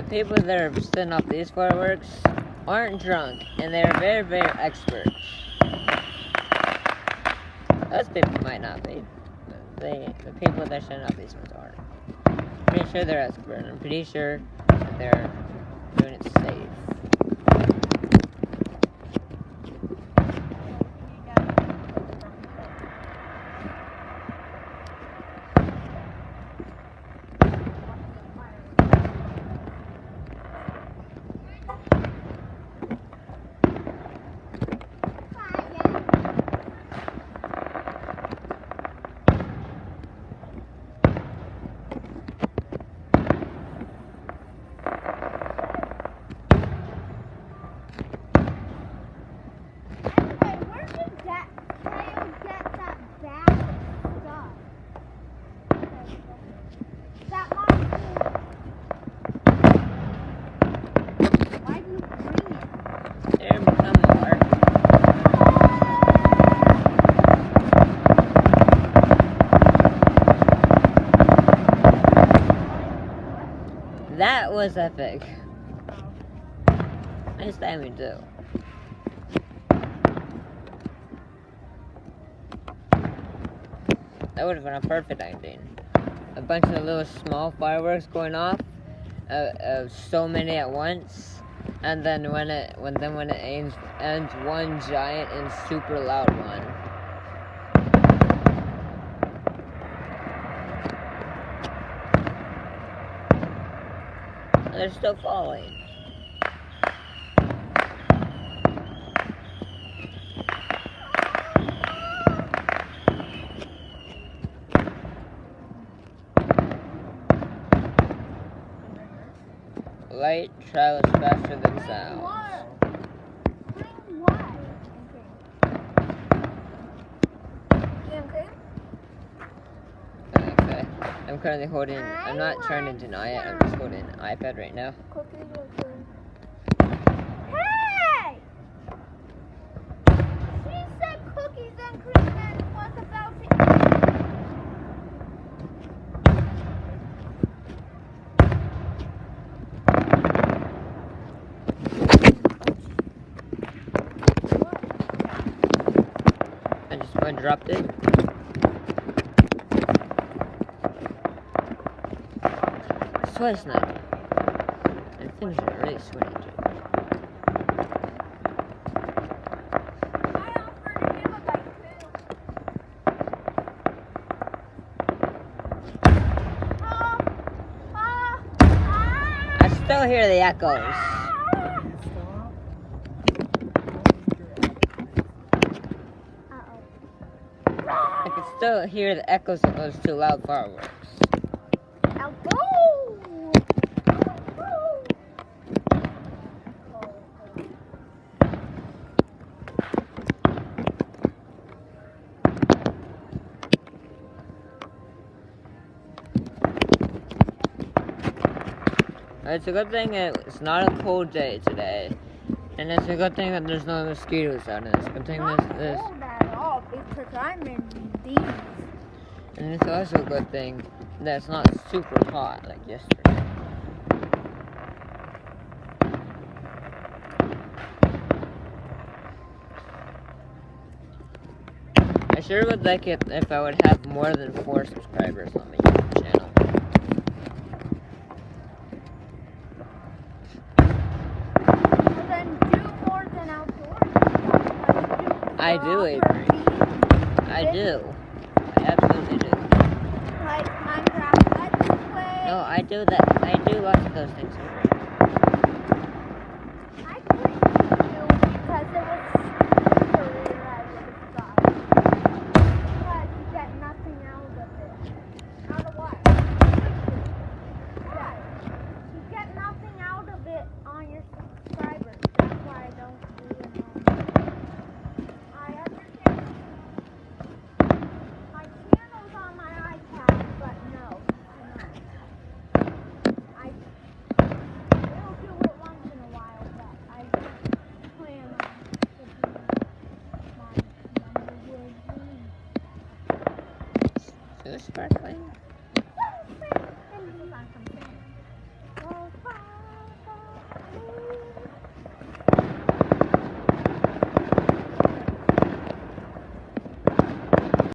people that are setting off these fireworks aren't drunk, and they're very, very expert. Those people might not be, but the people that are setting off these ones aren't. Pretty sure they're expert. I'm pretty sure that they're doing it safe. That was epic. Nice timing too. That would have been a perfect ending. A bunch of little small fireworks going off, so many at once, and then when it ends one giant and super loud one. They're still falling. Light travels faster than sound. Okay. I'm currently holding, I'm not trying to deny it, I'm just holding an iPad right now. Hey! She said cookies and cream and was about to eat. I just dropped it. Sweat's not. And things are really sweaty too. I offered him a bite too. I still hear the echoes. I can still hear the echoes of those two loud fireworks. It's a good thing it's not a cold day today, and it's a good thing that there's no mosquitoes out. And it's a good thing this. Not cold at all because I'm in these. And it's also a good thing that it's not super hot like yesterday. I sure would like it if I would have more than 4 subscribers on my YouTube channel. I do, Avery. I do. I absolutely do. Like Minecraft Let's Play. No, I do that. I do lots of those things, Avery. I couldn't do because it was super rare I would have got. But you get nothing out of it. Out of what? Yeah. You get nothing out of it on your subscribers. That's why I don't do it. Sparkling.